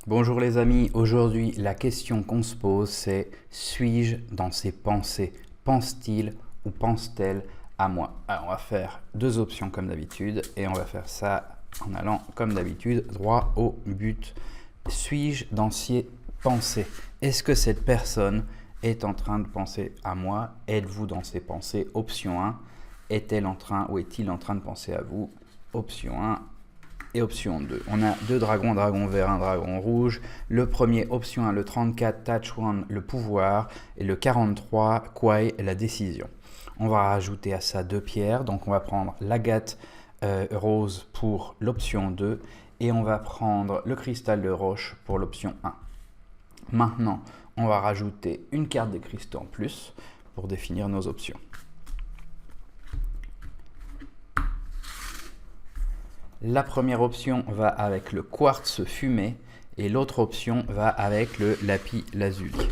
Bonjour les amis, aujourd'hui la question qu'on se pose c'est suis-je dans ses pensées? Pense-t-il ou pense-t-elle à moi? Alors on va faire deux options comme d'habitude et on va faire ça en allant comme d'habitude droit au but. Suis-je dans ses pensées? Est-ce que cette personne est en train de penser à moi? Êtes-vous dans ses pensées? Option 1. Est-elle en train ou est-il en train de penser à vous? Option 1. Et option 2. On a deux dragons, un dragon vert, un dragon rouge. Le premier, option 1, le 34, touch 1, le pouvoir. Et le 43, Kwai, la décision. On va rajouter à ça deux pierres. Donc on va prendre l'agate rose pour l'option 2. Et on va prendre le cristal de roche pour l'option 1. Maintenant, on va rajouter une carte des cristaux en plus pour définir nos options. La première option va avec le quartz fumé et l'autre option va avec le lapis lazuli.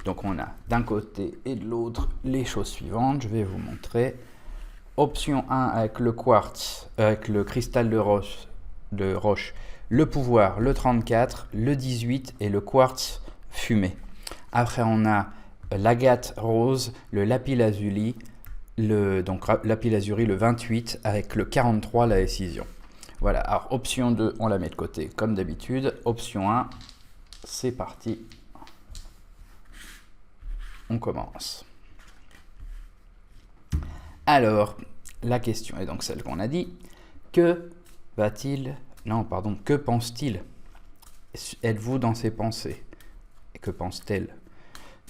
Donc on a d'un côté et de l'autre les choses suivantes. Je vais vous montrer. Option 1 avec le quartz, avec le cristal de roche, le pouvoir, le 34, le 18 et le quartz fumé. Après on a l'agate rose, le lapis lazuli, donc lapis lazuli le 28 avec le 43 la décision. Voilà, alors option 2, on la met de côté comme d'habitude. Option 1, c'est parti. On commence. Alors, la question est donc celle qu'on a dit. Que va-t-il... Non, pardon, que pense-t-il? Êtes-vous dans ses pensées? Et que pense-t-elle?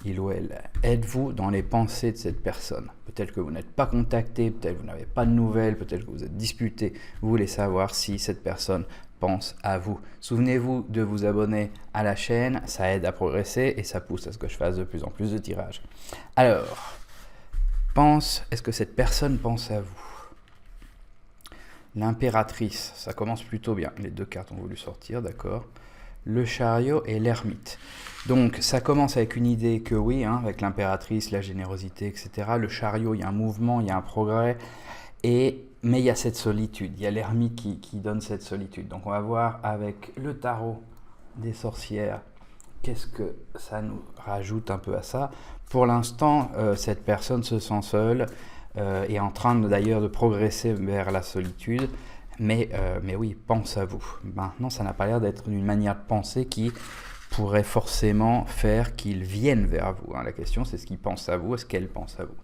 Il ou elle. Êtes-vous dans les pensées de cette personne? Peut-être que vous n'êtes pas contacté, peut-être que vous n'avez pas de nouvelles, peut-être que vous êtes disputé. Vous voulez savoir si cette personne pense à vous. Souvenez-vous de vous abonner à la chaîne, ça aide à progresser et ça pousse à ce que je fasse de plus en plus de tirages. Alors, est-ce que cette personne pense à vous? L'impératrice, ça commence plutôt bien. Les deux cartes ont voulu sortir, d'accord. Le chariot et l'ermite. Donc ça commence avec une idée que oui, avec l'impératrice, la générosité, etc. Le chariot, il y a un mouvement, il y a un progrès, mais il y a cette solitude, il y a l'ermite qui donne cette solitude. Donc on va voir avec le tarot des sorcières, qu'est-ce que ça nous rajoute un peu à ça. Pour l'instant, cette personne se sent seule, est en train d'ailleurs de progresser vers la solitude, mais oui, pense à vous. Maintenant, ça n'a pas l'air d'être une manière de penser qui pourrait forcément faire qu'ils viennent vers vous. La question, c'est ce qu'ils pensent à vous, est-ce qu'elle pense à vous?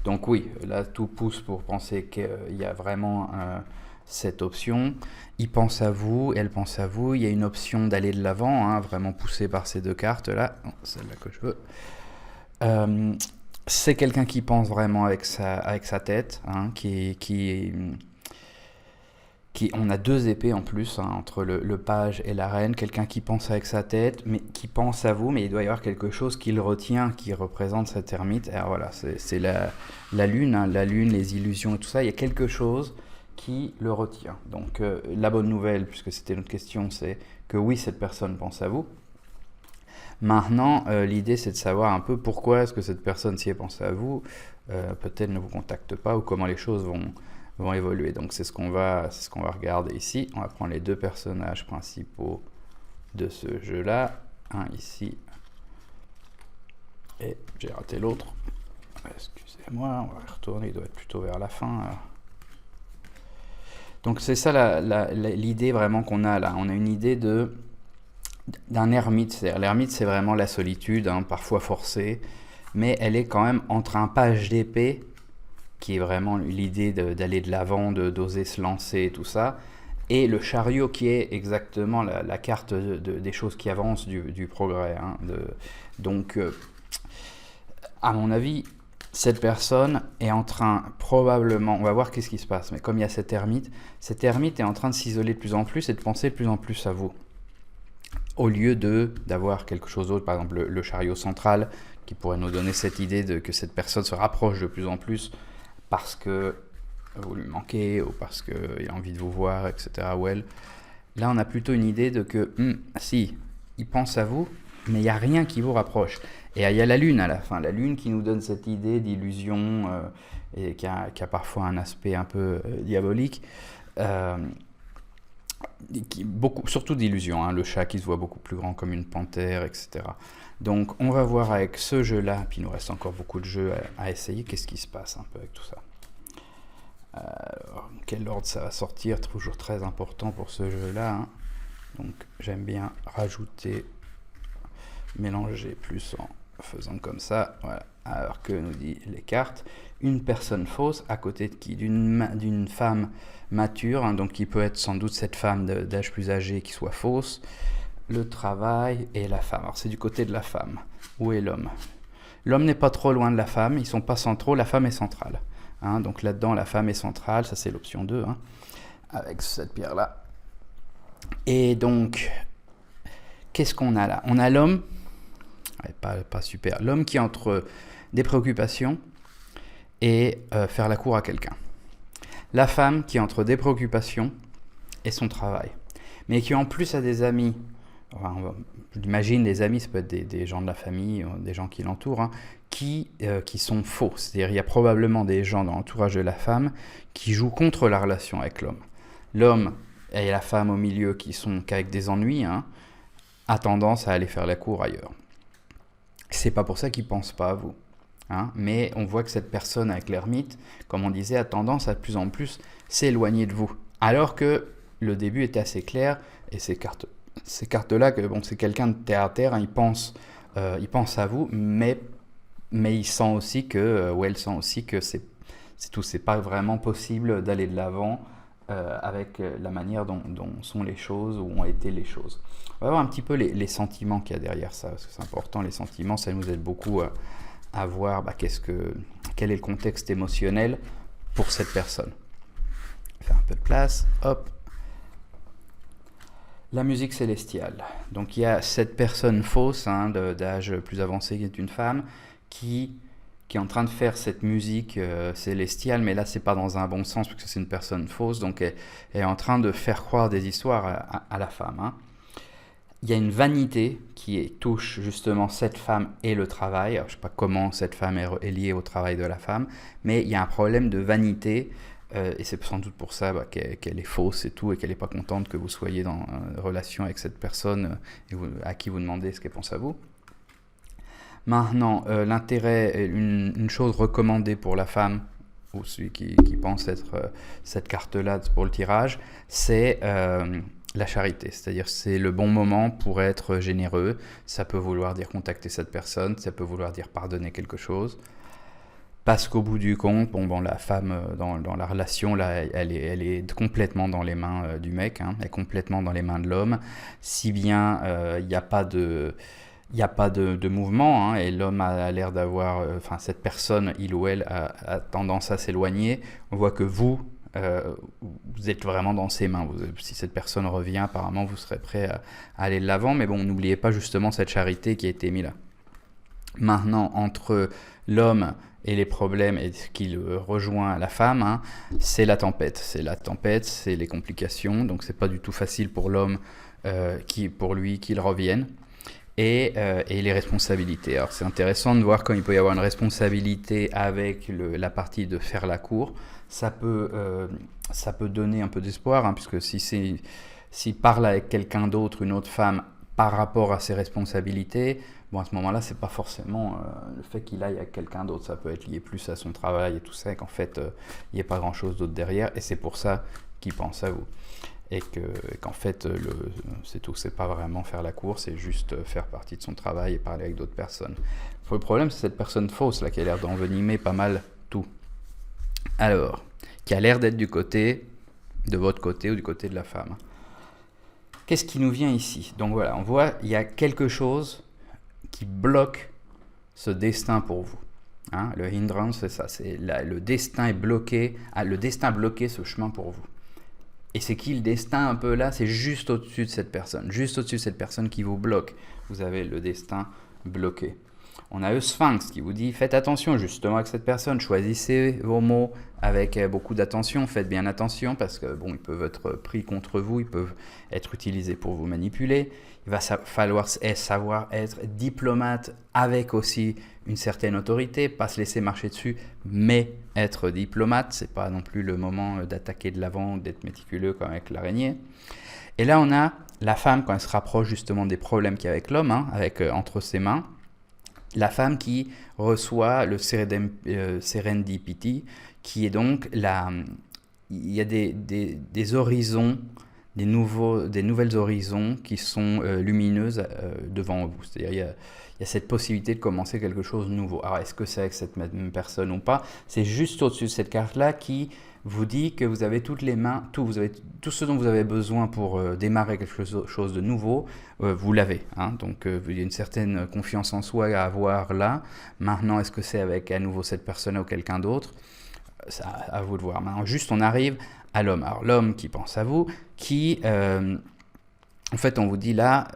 Donc oui, là, tout pousse pour penser qu'il y a vraiment cette option. Il pense à vous, elle pense à vous. Il y a une option d'aller de l'avant, vraiment poussée par ces deux cartes-là. Celle-là que je veux. C'est quelqu'un qui pense vraiment avec sa tête, on a deux épées en plus, entre le page et la reine, quelqu'un qui pense avec sa tête, mais qui pense à vous, mais il doit y avoir quelque chose qui le retient, qui représente cette ermite. Alors voilà, c'est la lune, la lune, les illusions et tout ça, il y a quelque chose qui le retient. Donc la bonne nouvelle, puisque c'était notre question, c'est que oui, cette personne pense à vous. Maintenant, l'idée c'est de savoir un peu pourquoi est-ce que cette personne, si elle pense à vous, peut-être ne vous contacte pas, ou comment les choses vont évoluer. Donc c'est ce qu'on va regarder ici. On va prendre les deux personnages principaux de ce jeu-là. Un ici. Et j'ai raté l'autre. Excusez-moi, on va retourner, il doit être plutôt vers la fin. Donc c'est ça l'idée vraiment qu'on a là. On a une idée d'un ermite. L'ermite, c'est vraiment la solitude, parfois forcée, mais elle est quand même entre un page d'épée, qui est vraiment l'idée d'aller de l'avant, d'oser se lancer, tout ça, et le chariot qui est exactement la carte des choses qui avancent, du progrès. Donc, à mon avis, cette personne est en train, probablement, on va voir qu'est-ce qui se passe, mais comme il y a cette ermite est en train de s'isoler de plus en plus et de penser de plus en plus à vous. Au lieu d'avoir quelque chose d'autre, par exemple le chariot central, qui pourrait nous donner cette idée que cette personne se rapproche de plus en plus parce que vous lui manquez, ou parce qu'il a envie de vous voir, etc. ou elle. Là, on a plutôt une idée de que, si, il pense à vous, mais il n'y a rien qui vous rapproche. Et il y a la lune à la fin, la lune qui nous donne cette idée d'illusion, et qui a parfois un aspect un peu diabolique. surtout d'illusions, hein, le chat qui se voit beaucoup plus grand comme une panthère, etc. Donc on va voir avec ce jeu-là, puis il nous reste encore beaucoup de jeux à essayer, qu'est-ce qui se passe un peu avec tout ça. Quel ordre ça va sortir, toujours très important pour ce jeu-là. Hein. Donc j'aime bien rajouter, mélanger plus en faisant comme ça. Voilà. Alors que nous dit les cartes, une personne fausse à côté de qui? D'une femme mature, hein, donc qui peut être sans doute cette femme d'âge plus âgé qui soit fausse. Le travail et la femme. Alors c'est du côté de la femme. Où est l'homme? L'homme n'est pas trop loin de la femme, ils sont pas centraux, la femme est centrale. Hein, donc là-dedans, la femme est centrale, ça c'est l'option 2, hein, avec cette pierre-là. Et donc, qu'est-ce qu'on a là? On a l'homme, pas super, l'homme qui est entre des préoccupations et faire la cour à quelqu'un. La femme qui est entre des préoccupations et son travail, mais qui en plus a des amis. Enfin, j'imagine des amis, ça peut être des gens de la famille, des gens qui l'entourent, hein, qui sont faux. C'est-à-dire il y a probablement des gens dans l'entourage de la femme qui jouent contre la relation avec l'homme. L'homme et la femme au milieu qu'avec des ennuis, hein, a tendance à aller faire la cour ailleurs. C'est pas pour ça qu'ils pensent pas à vous. Hein, mais on voit que cette personne avec l'ermite, comme on disait, a tendance à de plus en plus s'éloigner de vous. Alors que le début était assez clair, et ces cartes-là, que bon, c'est quelqu'un de terre à terre, hein, il pense à vous, mais il sent aussi que, ou elle sent aussi que c'est pas vraiment possible d'aller de l'avant avec la manière dont sont les choses, ou ont été les choses. On va voir un petit peu les sentiments qu'il y a derrière ça, parce que c'est important, les sentiments, ça nous aide beaucoup à voir quel est le contexte émotionnel pour cette personne. Faire un peu de place, hop. La musique célestiale. Donc il y a cette personne fausse, hein, d'âge plus avancé, qui est une femme, qui est en train de faire cette musique célestiale, mais là c'est pas dans un bon sens, parce que c'est une personne fausse, donc elle est en train de faire croire des histoires à la femme. Hein. Il y a une vanité qui touche justement cette femme et le travail. Alors, je ne sais pas comment cette femme est liée au travail de la femme, mais il y a un problème de vanité, et c'est sans doute pour ça qu'elle est fausse et tout, et qu'elle n'est pas contente que vous soyez dans relation avec cette personne à qui vous demandez ce qu'elle pense à vous. Maintenant, l'intérêt, une chose recommandée pour la femme, ou celui qui pense être cette carte-là pour le tirage, c'est la charité. C'est-à-dire c'est le bon moment pour être généreux. Ça peut vouloir dire contacter cette personne, ça peut vouloir dire pardonner quelque chose. Parce qu'au bout du compte, la femme dans la relation, là, elle est complètement dans les mains du mec, hein, elle est complètement dans les mains de l'homme, si bien il n'y a pas de mouvement, hein, et l'homme a l'air d'avoir, cette personne, il ou elle, a tendance à s'éloigner. On voit que vous êtes vraiment dans ses mains. Si cette personne revient, apparemment, vous serez prêt à aller de l'avant, mais bon, n'oubliez pas justement cette charité qui a été mise là. Maintenant, entre l'homme et les problèmes et ce qui le rejoint la femme, hein, c'est la tempête. C'est la tempête, c'est les complications, donc c'est pas du tout facile pour l'homme pour lui qu'il revienne. Et les responsabilités. Alors c'est intéressant de voir quand il peut y avoir une responsabilité avec la partie de faire la cour. Ça peut donner un peu d'espoir, hein, puisque s'il parle avec quelqu'un d'autre, une autre femme, par rapport à ses responsabilités, bon, à ce moment-là, c'est pas forcément le fait qu'il aille avec quelqu'un d'autre. Ça peut être lié plus à son travail et tout ça, et qu'en fait, il n'y a pas grand-chose d'autre derrière, et c'est pour ça qu'il pense à vous. Et qu'en fait, c'est tout, c'est pas vraiment faire la cour, c'est juste faire partie de son travail et parler avec d'autres personnes. Le problème, c'est cette personne fausse, là, qui a l'air d'envenimer pas mal tout. Alors, qui a l'air d'être de votre côté ou du côté de la femme. Qu'est-ce qui nous vient ici? Donc voilà, on voit, il y a quelque chose qui bloque ce destin pour vous. Hein, le hindrance, c'est ça, le destin est bloqué, le destin bloqué ce chemin pour vous. Et c'est qui le destin un peu là? C'est juste au-dessus de cette personne qui vous bloque. Vous avez le destin bloqué. On a le Sphinx qui vous dit faites attention justement avec cette personne, choisissez vos mots avec beaucoup d'attention, faites bien attention parce que bon, ils peuvent être pris contre vous, ils peuvent être utilisés pour vous manipuler. Il va falloir savoir être diplomate avec aussi une certaine autorité, pas se laisser marcher dessus, mais être diplomate. C'est pas non plus le moment d'attaquer de l'avant, d'être méticuleux comme avec l'araignée. Et là, on a la femme, quand elle se rapproche justement des problèmes qu'il y a avec l'homme, hein, entre ses mains, la femme qui reçoit le serendipity, qui est donc il y a des horizons, des nouvelles horizons qui sont lumineuses devant vous. C'est-à-dire il y a cette possibilité de commencer quelque chose de nouveau. Alors est-ce que c'est avec cette même personne ou pas? C'est juste au-dessus de cette carte-là qui vous dit que vous avez toutes les mains, tout ce dont vous avez besoin pour démarrer quelque chose de nouveau, vous l'avez. Hein. Donc il y a une certaine confiance en soi à avoir là. Maintenant, est-ce que c'est avec à nouveau cette personne ou quelqu'un d'autre? C'est à vous de voir. Maintenant, juste on arrive à l'homme. Alors l'homme qui pense à vous, qui en fait on vous dit là,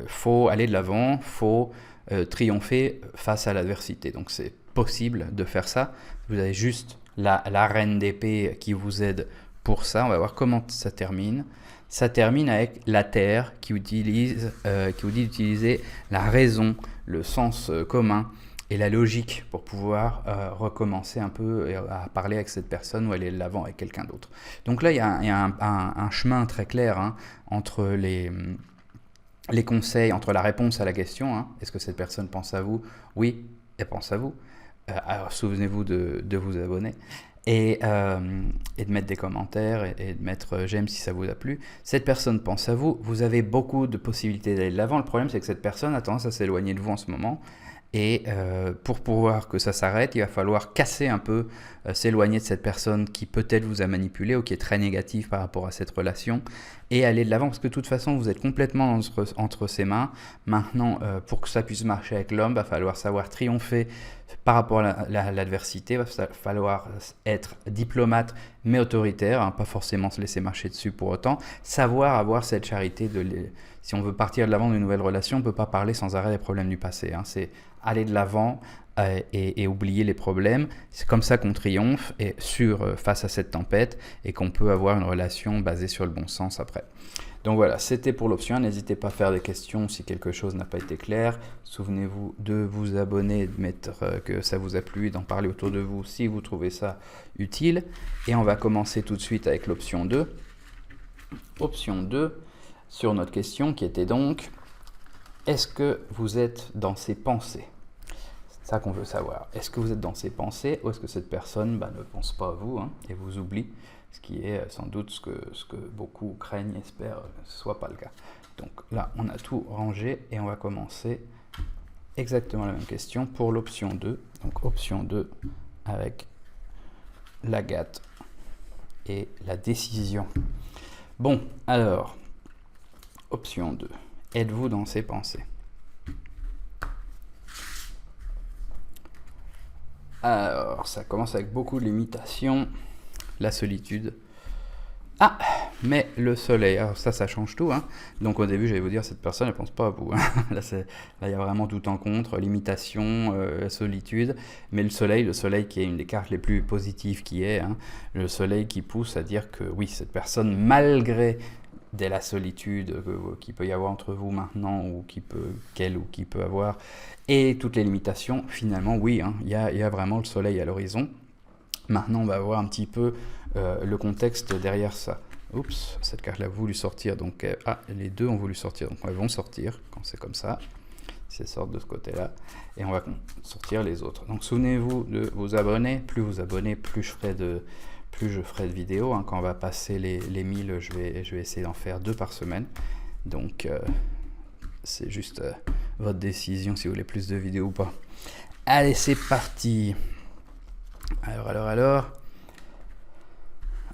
faut aller de l'avant, faut triompher face à l'adversité. Donc c'est possible de faire ça. Vous avez juste la reine d'épée qui vous aide pour ça. On va voir comment ça termine. Ça termine avec la terre qui vous dit d'utiliser la raison, le sens commun et la logique pour pouvoir recommencer un peu à parler avec cette personne ou aller de l'avant avec quelqu'un d'autre. Donc là, il y a un chemin très clair hein, entre les conseils, entre la réponse à la question, hein, est-ce que cette personne pense à vous? Oui, elle pense à vous. Alors souvenez-vous de vous abonner et de mettre des commentaires et de mettre j'aime si ça vous a plu. Cette personne pense à vous, vous avez beaucoup de possibilités d'aller de l'avant. Le problème c'est que cette personne a tendance à s'éloigner de vous en ce moment. Et pour pouvoir que ça s'arrête, il va falloir casser un peu, s'éloigner de cette personne qui peut-être vous a manipulé ou qui est très négative par rapport à cette relation et aller de l'avant parce que de toute façon vous êtes complètement entre ses mains. Maintenant, pour que ça puisse marcher avec l'homme, il va falloir savoir triompher par rapport à l'adversité, il va falloir être diplomate mais autoritaire, hein, pas forcément se laisser marcher dessus pour autant, savoir avoir cette charité si on veut partir de l'avant d'une nouvelle relation, on ne peut pas parler sans arrêt des problèmes du passé. Hein. C'est aller de l'avant et oublier les problèmes. C'est comme ça qu'on triomphe face à cette tempête et qu'on peut avoir une relation basée sur le bon sens après. Donc voilà, c'était pour l'option 1. N'hésitez pas à faire des questions si quelque chose n'a pas été clair. Souvenez-vous de vous abonner, de mettre que ça vous a plu et d'en parler autour de vous si vous trouvez ça utile. Et on va commencer tout de suite avec l'option 2. Option 2 sur notre question qui était donc est-ce que vous êtes dans ses pensées? C'est ça qu'on veut savoir. Est-ce que vous êtes dans ses pensées ou est-ce que cette personne ne pense pas à vous hein, et vous oublie? Ce qui est sans doute ce que beaucoup craignent et espèrent que ce ne soit pas le cas. Donc là, on a tout rangé et on va commencer exactement la même question pour l'option 2. Donc option 2 avec l'agate et la décision. Bon, alors, option 2. Êtes-vous dans ses pensées? Alors, ça commence avec beaucoup de limitations. La solitude. Ah, mais le soleil. Alors ça change tout. Hein. Donc au début, j'allais vous dire, cette personne, elle ne pense pas à vous. Hein. Là, il y a vraiment tout en contre. Limitation, solitude. Mais le soleil qui est une des cartes les plus positives qui est. Hein. Le soleil qui pousse à dire que oui, cette personne, malgré la solitude qu'il peut y avoir entre vous maintenant, ou qui peut avoir, et toutes les limitations, finalement, oui, hein, il y a vraiment le soleil à l'horizon. Maintenant, on va voir un petit peu le contexte derrière ça. Oups, cette carte-là a voulu sortir, donc les deux ont voulu sortir, donc elles vont sortir quand c'est comme ça. Si elles sortent de ce côté-là, et on va sortir les autres. Donc souvenez-vous de vous abonner. Plus vous abonnez, plus je ferai de vidéos. Hein. Quand on va passer les 1000, je vais essayer d'en faire 2 par semaine. Donc c'est juste votre décision si vous voulez plus de vidéos ou pas. Allez, c'est parti. Alors.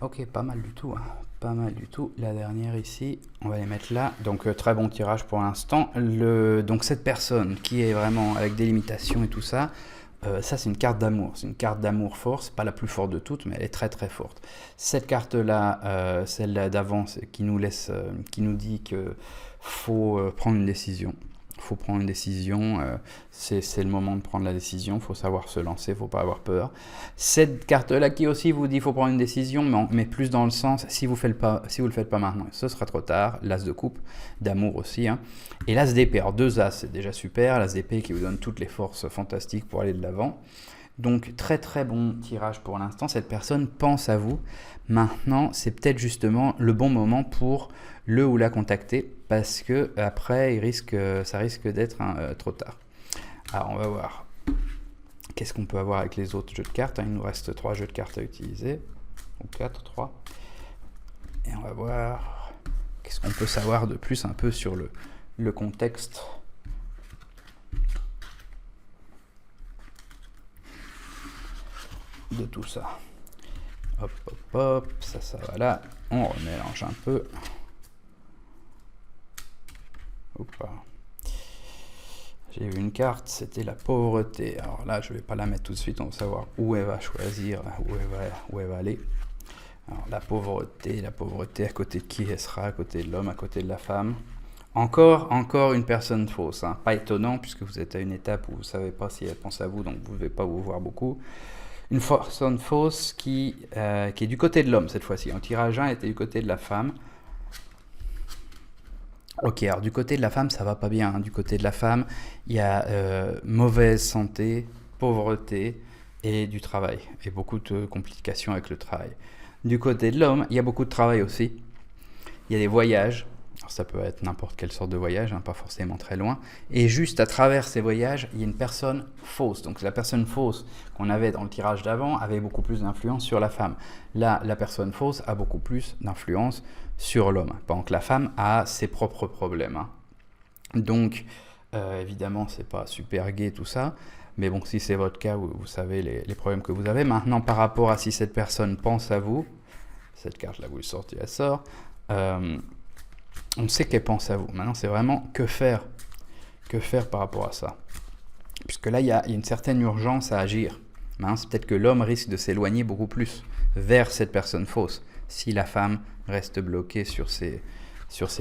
Ok, pas mal du tout. Hein. Pas mal du tout. La dernière ici, on va les mettre là. Donc très bon tirage pour l'instant. Donc cette personne qui est vraiment avec des limitations et tout ça, ça c'est une carte d'amour. C'est une carte d'amour fort. C'est pas la plus forte de toutes, mais elle est très très forte. Cette carte-là, celle d'avant, qui nous dit que faut prendre une décision. Faut prendre une décision, c'est le moment de prendre la décision, il faut savoir se lancer, il ne faut pas avoir peur. Cette carte-là qui aussi vous dit qu'il faut prendre une décision, mais plus dans le sens, si vous ne le faites pas maintenant, ce sera trop tard. L'as de coupe, d'amour aussi. Hein. Et l'as d'épée, alors 2 as, c'est déjà super. L'as d'épée qui vous donne toutes les forces fantastiques pour aller de l'avant. Donc très très bon tirage pour l'instant, cette personne pense à vous. Maintenant, c'est peut-être justement le bon moment pour le ou la contacter parce que après, ça risque d'être trop tard. Alors on va voir. Qu'est-ce qu'on peut avoir avec les autres jeux de cartes? Il nous reste 3 jeux de cartes à utiliser. Ou 4, 3. Et on va voir qu'est-ce qu'on peut savoir de plus un peu sur le contexte de tout ça. Hop, hop, hop, ça va là. On remélange un peu. Oupa. J'ai vu une carte, c'était la pauvreté. Alors là, je vais pas la mettre tout de suite, on va savoir où elle va choisir, où elle va aller. Alors la pauvreté, à côté de qui elle sera, à côté de l'homme, à côté de la femme. Encore une personne fausse, hein. Pas étonnant puisque vous êtes à une étape où vous ne savez pas si elle pense à vous, donc vous ne devez pas vous voir beaucoup. Une personne fausse qui est du côté de l'homme cette fois-ci. En tirage 1, elle était du côté de la femme. Ok, alors du côté de la femme, ça va pas bien, hein. Du côté de la femme, il y a mauvaise santé, pauvreté et du travail. Et beaucoup de complications avec le travail. Du côté de l'homme, il y a beaucoup de travail aussi. Il y a des voyages. Alors ça peut être n'importe quelle sorte de voyage, hein, pas forcément très loin. Et juste à travers ces voyages, il y a une personne fausse. Donc la personne fausse qu'on avait dans le tirage d'avant avait beaucoup plus d'influence sur la femme. Là, la personne fausse a beaucoup plus d'influence sur l'homme, pendant que la femme a ses propres problèmes, hein. Donc, évidemment, c'est pas super gai tout ça. Mais bon, si c'est votre cas, vous savez les problèmes que vous avez. Maintenant, par rapport à si cette personne pense à vous, cette carte-là, vous le sortez, elle sort. On sait qu'elle pense à vous. Maintenant, c'est vraiment que faire par rapport à ça. Puisque là, il y a une certaine urgence à agir. Maintenant, c'est peut-être que l'homme risque de s'éloigner beaucoup plus vers cette personne fausse si la femme reste bloquée sur ses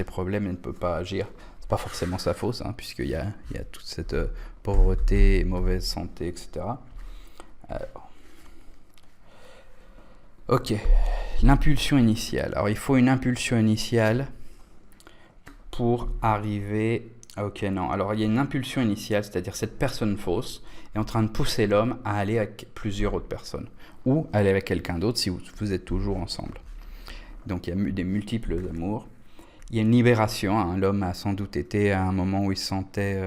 problèmes et ne peut pas agir. C'est pas forcément sa faute, hein, puisqu'il y a toute cette pauvreté, mauvaise santé, etc. Alors, ok, l'impulsion initiale. Alors, il faut une impulsion initiale pour arriver... Ok, non. Alors, il y a une impulsion initiale, c'est-à-dire cette personne fausse est en train de pousser l'homme à aller avec plusieurs autres personnes ou aller avec quelqu'un d'autre si vous êtes toujours ensemble. Donc, il y a des multiples amours. Il y a une libération, hein. L'homme a sans doute été à un moment où il se sentait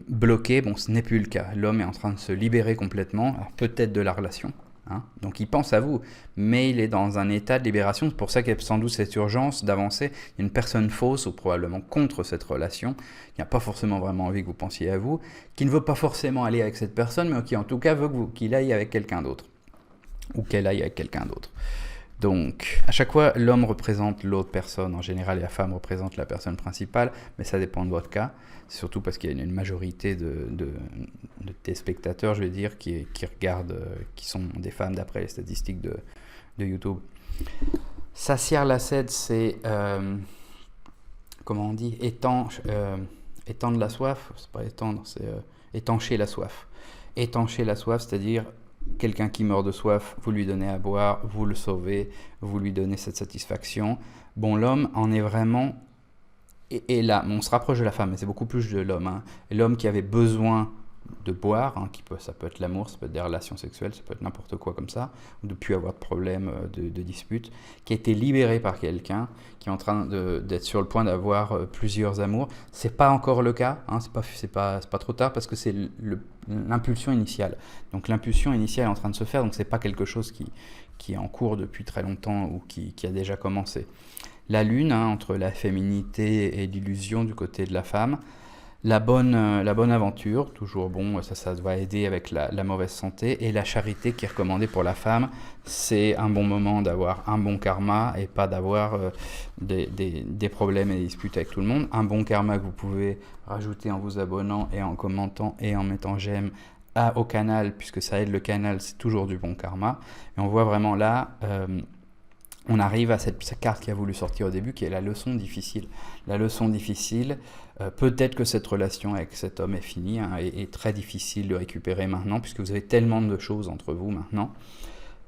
bloqué. Bon, ce n'est plus le cas. L'homme est en train de se libérer complètement, peut-être de la relation. Hein. Donc il pense à vous, mais il est dans un état de libération. C'est pour ça qu'il y a sans doute cette urgence d'avancer. Il y a une personne fausse ou probablement contre cette relation, qui n'a pas forcément vraiment envie que vous pensiez à vous, qui ne veut pas forcément aller avec cette personne, mais qui en tout cas veut qu'il aille avec quelqu'un d'autre, ou qu'elle aille avec quelqu'un d'autre. Donc, à chaque fois, l'homme représente l'autre personne en général et la femme représente la personne principale, mais ça dépend de votre cas. C'est surtout parce qu'il y a une majorité de téléspectateurs, je vais dire, qui regardent, qui sont des femmes d'après les statistiques de YouTube. Sacier la sed, c'est, comment on dit, étendre la soif, c'est pas étendre, c'est étancher la soif. Étancher la soif, c'est-à-dire quelqu'un qui meurt de soif, vous lui donnez à boire, vous le sauvez, vous lui donnez cette satisfaction. Bon, l'homme en est vraiment... Et là, on se rapproche de la femme, mais c'est beaucoup plus de l'homme, hein. L'homme qui avait besoin de boire, hein, ça peut être l'amour, ça peut être des relations sexuelles, ça peut être n'importe quoi comme ça, ou de ne plus avoir de problème, de dispute, qui a été libéré par quelqu'un, qui est en train d'être sur le point d'avoir plusieurs amours. C'est pas encore le cas, hein, c'est pas trop tard parce que c'est l'impulsion initiale. Donc l'impulsion initiale est en train de se faire, donc c'est pas quelque chose qui est en cours depuis très longtemps ou qui a déjà commencé. La lune, hein, entre la féminité et l'illusion du côté de la femme. La bonne aventure, toujours bon, ça doit aider avec la mauvaise santé. Et la charité qui est recommandée pour la femme, c'est un bon moment d'avoir un bon karma et pas d'avoir des problèmes et des disputes avec tout le monde. Un bon karma que vous pouvez rajouter en vous abonnant et en commentant et en mettant j'aime au canal, puisque ça aide le canal, c'est toujours du bon karma. Et on voit vraiment là... on arrive à cette carte qui a voulu sortir au début, qui est la leçon difficile. La leçon difficile, peut-être que cette relation avec cet homme est finie, hein, est très difficile de récupérer maintenant, puisque vous avez tellement de choses entre vous maintenant.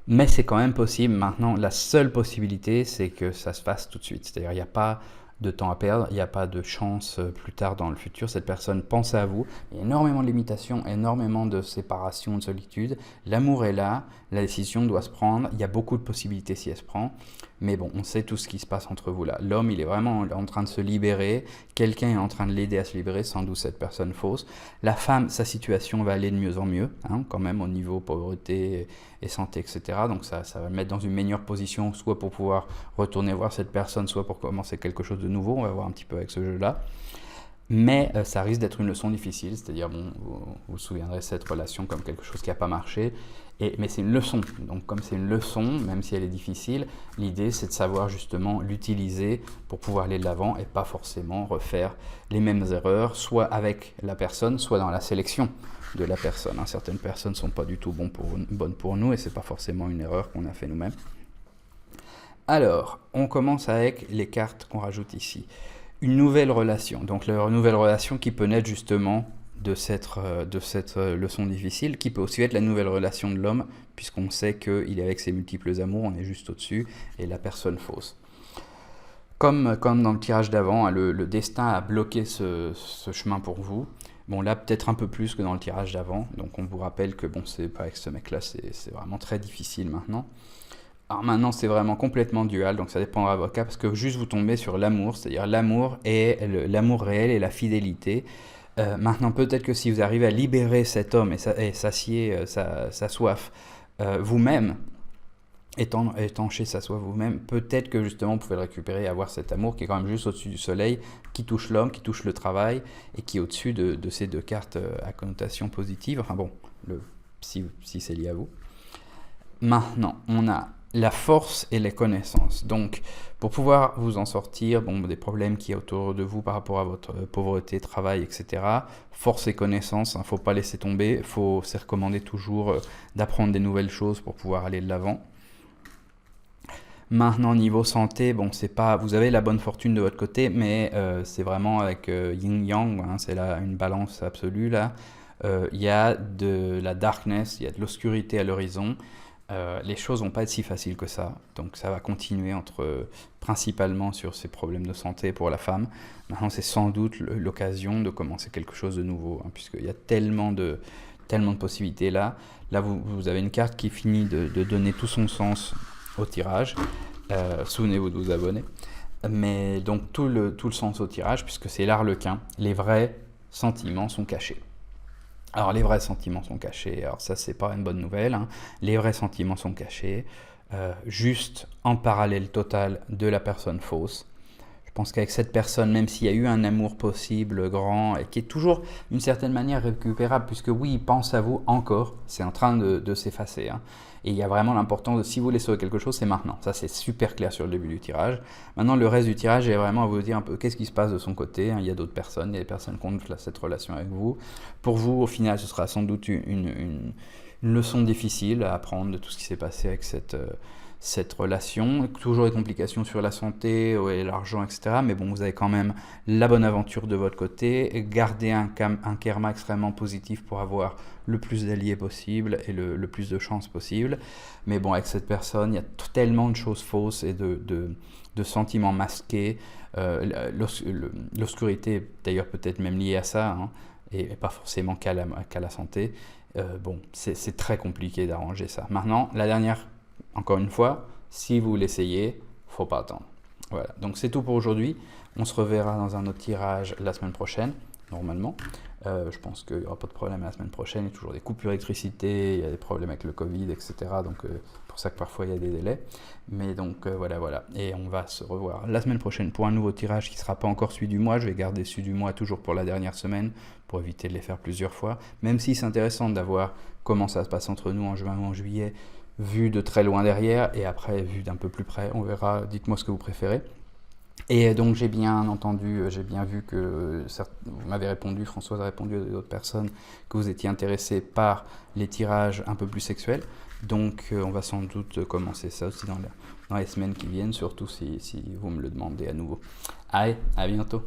Mais c'est quand même possible maintenant. La seule possibilité, c'est que ça se fasse tout de suite. C'est-à-dire, il n'y a pas de temps à perdre, il n'y a pas de chance plus tard dans le futur. Cette personne pense à vous. Il y a énormément de limitations, énormément de séparation, de solitude. L'amour est là, la décision doit se prendre. Il y a beaucoup de possibilités si elle se prend. Mais bon, on sait tout ce qui se passe entre vous là. L'homme, il est vraiment en train de se libérer. Quelqu'un est en train de l'aider à se libérer, sans doute cette personne fausse. La femme, sa situation va aller de mieux en mieux, hein, quand même au niveau pauvreté et santé, etc. Donc ça va le mettre dans une meilleure position, soit pour pouvoir retourner voir cette personne, soit pour commencer quelque chose de nouveau. On va voir un petit peu avec ce jeu-là. Mais ça risque d'être une leçon difficile, c'est-à-dire, bon, vous vous souviendrez de cette relation comme quelque chose qui n'a pas marché, mais c'est une leçon. Donc comme c'est une leçon, même si elle est difficile, l'idée c'est de savoir justement l'utiliser pour pouvoir aller de l'avant et pas forcément refaire les mêmes erreurs, soit avec la personne, soit dans la sélection de la personne. Hein. Certaines personnes ne sont pas du tout bonnes pour nous et ce n'est pas forcément une erreur qu'on a fait nous-mêmes. Alors, on commence avec les cartes qu'on rajoute ici. Une nouvelle relation, donc la nouvelle relation qui peut naître justement de cette leçon difficile, qui peut aussi être la nouvelle relation de l'homme, puisqu'on sait qu'il est avec ses multiples amours, on est juste au-dessus, et la personne fausse. Comme dans le tirage d'avant, hein, le destin a bloqué ce chemin pour vous. Bon, là, peut-être un peu plus que dans le tirage d'avant, donc on vous rappelle que bon, c'est pas avec ce mec-là, c'est vraiment très difficile maintenant. Alors maintenant, c'est vraiment complètement dual, donc ça dépendra de votre cas, parce que juste vous tombez sur l'amour, c'est-à-dire l'amour réel et la fidélité. Maintenant, peut-être que si vous arrivez à libérer cet homme et sacier sa soif vous-même, étancher sa soif vous-même, peut-être que justement vous pouvez le récupérer et avoir cet amour qui est quand même juste au-dessus du soleil, qui touche l'homme, qui touche le travail, et qui est au-dessus de ces deux cartes à connotation positive. Enfin bon, si c'est lié à vous. Maintenant, on a la force et les connaissances. Donc, pour pouvoir vous en sortir, des problèmes qui y a autour de vous par rapport à votre pauvreté, travail, etc. Force et connaissances, il ne faut pas laisser tomber. C'est recommandé toujours d'apprendre des nouvelles choses pour pouvoir aller de l'avant. Maintenant, niveau santé, c'est pas, vous avez la bonne fortune de votre côté, mais c'est vraiment avec yin-yang, hein, c'est là une balance absolue là. Il y a de la darkness, il y a de l'obscurité à l'horizon. Les choses vont pas être si faciles que ça, donc ça va continuer principalement sur ces problèmes de santé pour la femme. Maintenant, c'est sans doute l'occasion de commencer quelque chose de nouveau, hein, puisqu'il y a tellement de possibilités là. Là, vous avez une carte qui finit de donner tout son sens au tirage. Souvenez-vous de vous abonner. Mais donc tout le sens au tirage, puisque c'est l'arlequin, les vrais sentiments sont cachés. Alors les vrais sentiments sont cachés, alors ça c'est pas une bonne nouvelle, hein. Les vrais sentiments sont cachés, juste en parallèle total de la personne fausse. Je pense qu'avec cette personne, même s'il y a eu un amour possible, grand, et qui est toujours d'une certaine manière récupérable, puisque oui, il pense à vous encore, c'est en train de s'effacer, hein. Et il y a vraiment l'importance de, si vous voulez sauver quelque chose, c'est maintenant. Ça, c'est super clair sur le début du tirage. Maintenant, le reste du tirage est vraiment à vous dire un peu qu'est-ce qui se passe de son côté, hein. Il y a d'autres personnes, il y a des personnes qui ont cette relation avec vous. Pour vous, au final, ce sera sans doute une leçon difficile à apprendre de tout ce qui s'est passé avec cette relation. Toujours des complications sur la santé et l'argent, etc. Mais bon, vous avez quand même la bonne aventure de votre côté. Gardez un karma extrêmement positif pour avoir le plus d'alliés possible et le plus de chances possible. Mais bon, avec cette personne, il y a tellement de choses fausses et de sentiments masqués. L'obscurité, d'ailleurs, peut-être même liée à ça, hein, et pas forcément qu'à la santé. C'est très compliqué d'arranger ça. Maintenant, la dernière, encore une fois, si vous l'essayez, faut pas attendre. Voilà, donc c'est tout pour aujourd'hui. On se reverra dans un autre tirage la semaine prochaine, normalement. Je pense qu'il n'y aura pas de problème la semaine prochaine. Il y a toujours des coupures d'électricité, il y a des problèmes avec le Covid, etc. Donc c'est pour ça que parfois il y a des délais. Mais donc voilà. Et on va se revoir la semaine prochaine pour un nouveau tirage qui ne sera pas encore celui du mois. Je vais garder celui du mois toujours pour la dernière semaine, pour éviter de les faire plusieurs fois. Même si c'est intéressant d'avoir comment ça se passe entre nous en juin ou en juillet, vu de très loin derrière et après vu d'un peu plus près. On verra, dites-moi ce que vous préférez. Et donc j'ai bien entendu, j'ai bien vu que vous m'avez répondu, Françoise a répondu à d'autres personnes, que vous étiez intéressés par les tirages un peu plus sexuels. Donc on va sans doute commencer ça aussi dans les semaines qui viennent, surtout si vous me le demandez à nouveau. Allez, à bientôt.